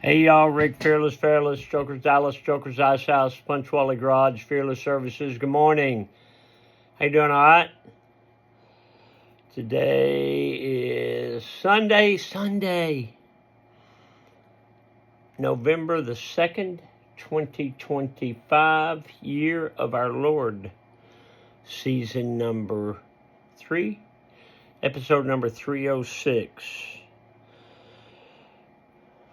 Hey y'all, Rick, Fearless, Jokers Dallas, Jokers Ice House, Punch Wally Garage, Fearless Services. Good morning. How you doing, all right? Today is Sunday, November the 2nd, 2025, year of our Lord, season number 3, episode number 306.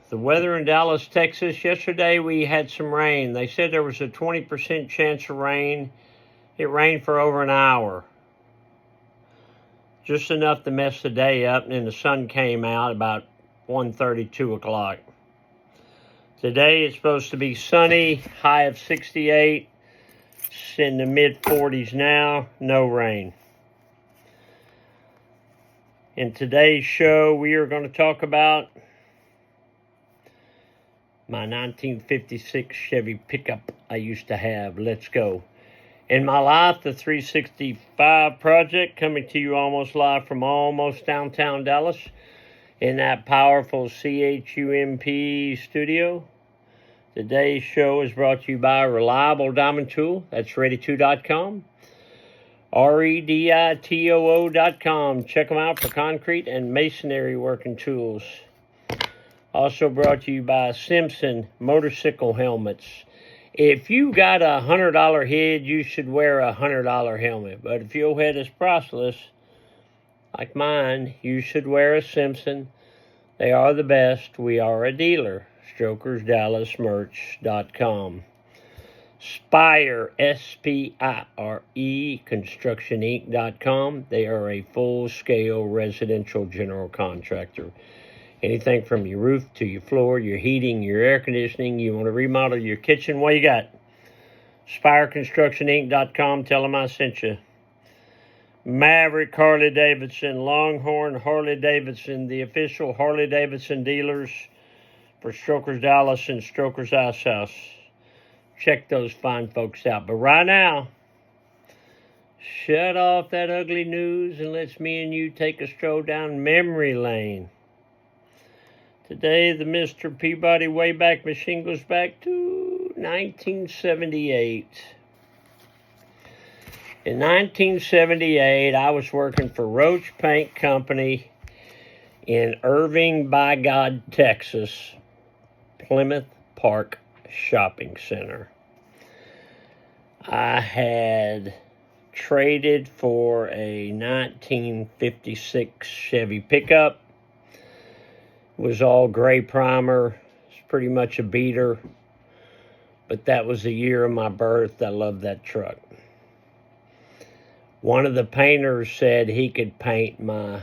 The weather in Dallas, Texas. Yesterday we had some rain. They said there was a 20% chance of rain. It rained for over an hour. Just enough to mess the day up, and then the sun came out about 1:30, 2 o'clock. Today it's supposed to be sunny, high of 68. It's in the mid-40s now, no rain. In today's show, we are going to talk about my 1956 Chevy pickup I used to have. Let's go. In my life, the 365 project, coming to you almost live from almost downtown Dallas in that powerful CHUMP studio. Today's show is brought to you by Reliable Diamond Tool. That's ready2.com. REDITOO.com. Check them out for concrete and masonry working tools. Also brought to you by Simpson Motorcycle Helmets. If you got a $100 head, you should wear a $100 helmet. But if your head is priceless, like mine, you should wear a Simpson. They are the best. We are a dealer. StrokersDallasMerch.com. Spire, SPIRE, ConstructionInc.com. They are a full-scale residential general contractor. Anything from your roof to your floor, your heating, your air conditioning. You want to remodel your kitchen, what you got? SpireConstructionInc.com. Tell them I sent you. Maverick Harley-Davidson, Longhorn Harley-Davidson, the official Harley-Davidson dealers for Strokers Dallas and Strokers Ice House. Check those fine folks out. But right now, shut off that ugly news and let's me and you take a stroll down memory lane. Today, the Mr. Peabody Wayback Machine goes back to 1978. In 1978, I was working for Roach Paint Company in Irving, by God, Texas, Plymouth Park Shopping Center. I had traded for a 1956 Chevy pickup. Was all gray primer. It's pretty much a beater. But that was the year of my birth. I loved that truck. One of the painters said he could paint my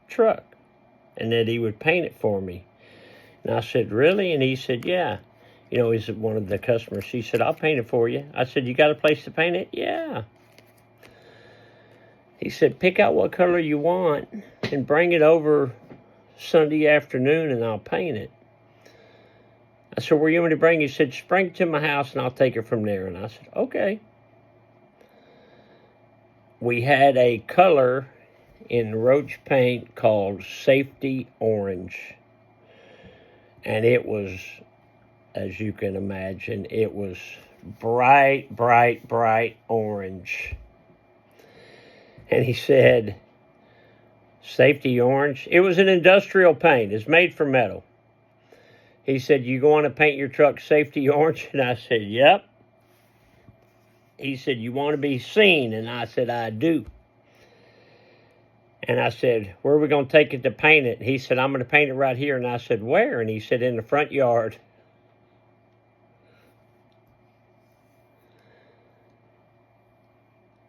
truck and that he would paint it for me. And I said, really? And he said, yeah. You know, he's one of the customers. He said, I'll paint it for you. I said, you got a place to paint it? Yeah. He said, pick out what color you want and bring it over Sunday afternoon and I'll paint it. I said, where you want me to bring it? He said, just bring it to my house and I'll take it from there. And I said, okay. We had a color in Roach paint called Safety Orange. And it was, as you can imagine, it was bright orange. And he said, Safety Orange. It was an industrial paint. It's made from metal. He said, you want to paint your truck Safety Orange? And I said, yep. He said, you want to be seen? And I said, I do. And I said, where are we going to take it to paint it? He said, I'm going to paint it right here. And I said, where? And he said, in the front yard.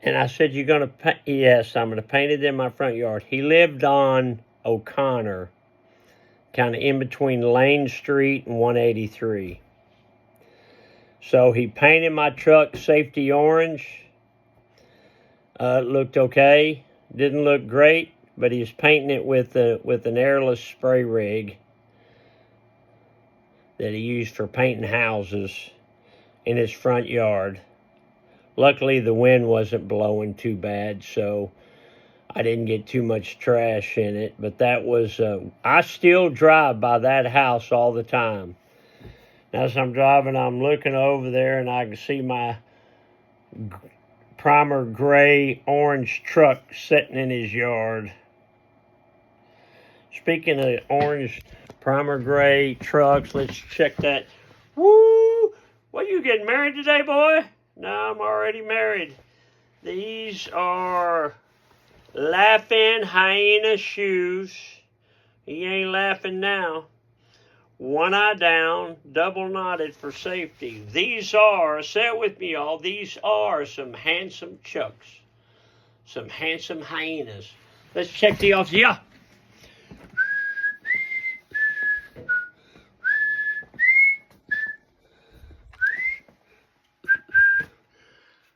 And I said, you're going to paint? Yes, I'm going to paint it in my front yard. He lived on O'Connor, kind of in between Lane Street and 183. So he painted my truck Safety Orange. It looked okay. Didn't look great, but he was painting it with an airless spray rig that he used for painting houses in his front yard. Luckily, the wind wasn't blowing too bad, so I didn't get too much trash in it, but that was, I still drive by that house all the time. As I'm driving, I'm looking over there and I can see my primer gray orange truck sitting in his yard. Speaking of orange primer gray trucks, let's check that. Woo! What, you getting married today, boy? No, I'm already married. These are Laughing Hyena shoes. He ain't laughing now. One eye down, double knotted for safety. These are, say it with me, y'all, these are some handsome chucks. Some handsome hyenas. Let's check the off. Yeah.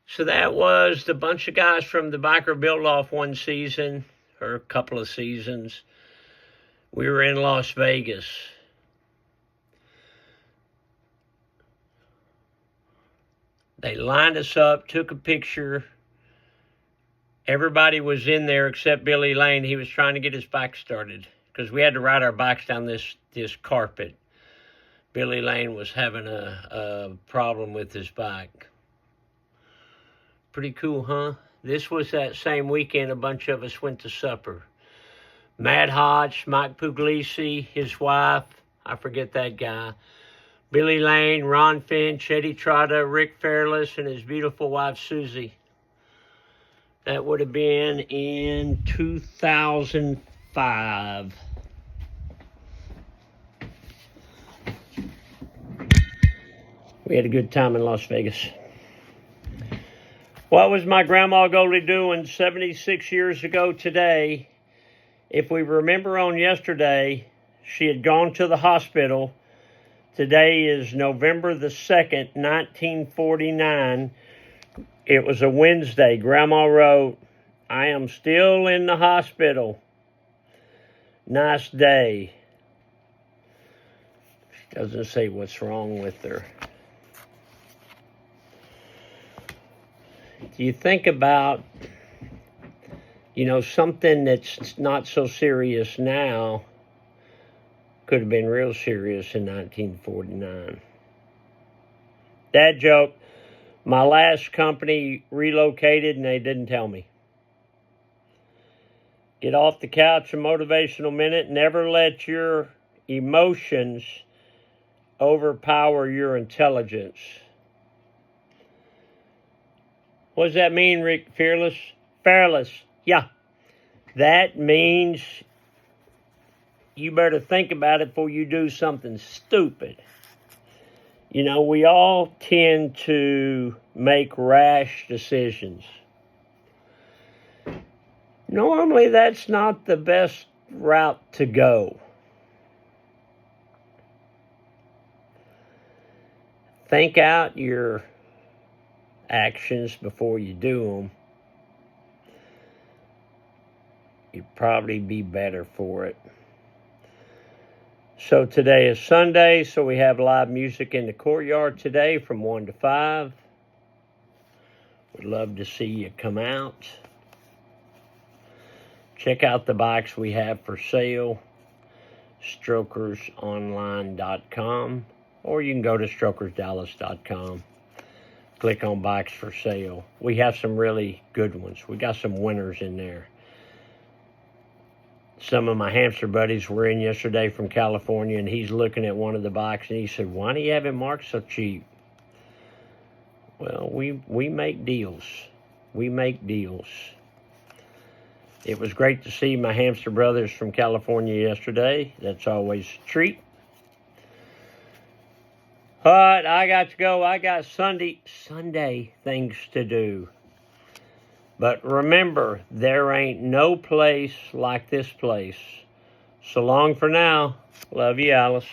So that was the bunch of guys from the Biker Build-Off one season, or a couple of seasons. We were in Las Vegas. They lined us up, took a picture. Everybody was in there except Billy Lane. He was trying to get his bike started because we had to ride our bikes down this carpet. Billy Lane was having a problem with his bike. Pretty cool, huh? This was that same weekend a bunch of us went to supper. Matt Hodge, Mike Puglisi, his wife, I forget that guy, Billy Lane, Ron Finch, Eddie Trotta, Rick Fairless, and his beautiful wife, Susie. That would have been in 2005. We had a good time in Las Vegas. What was my grandma Goldie doing 76 years ago today? If we remember on yesterday, she had gone to the hospital. Today is November the 2nd, 1949. It was a Wednesday. Grandma wrote, "I am still in the hospital. Nice day." She doesn't say what's wrong with her. Do you think about, something that's not so serious now could have been real serious in 1949. Dad joke, my last company relocated and they didn't tell me. Get off the couch, a motivational minute. Never let your emotions overpower your intelligence. What does that mean, Rick Fearless? Fearless, yeah. That means you better think about it before you do something stupid. We all tend to make rash decisions. Normally, that's not the best route to go. Think out your actions before you do them. You'd probably be better for it. So today is Sunday, so we have live music in the courtyard today from 1 to 5. We'd love to see you come out. Check out the bikes we have for sale, strokersonline.com, or you can go to strokersdallas.com. Click on bikes for sale. We have some really good ones. We got some winners in there. Some of my hamster buddies were in yesterday from California, and he's looking at one of the bikes, and he said, "Why do you have it marked so cheap?" Well, we make deals. We make deals. It was great to see my hamster brothers from California yesterday. That's always a treat. All right, I got to go. I got Sunday things to do. But remember, there ain't no place like this place. So long for now. Love you, Alice.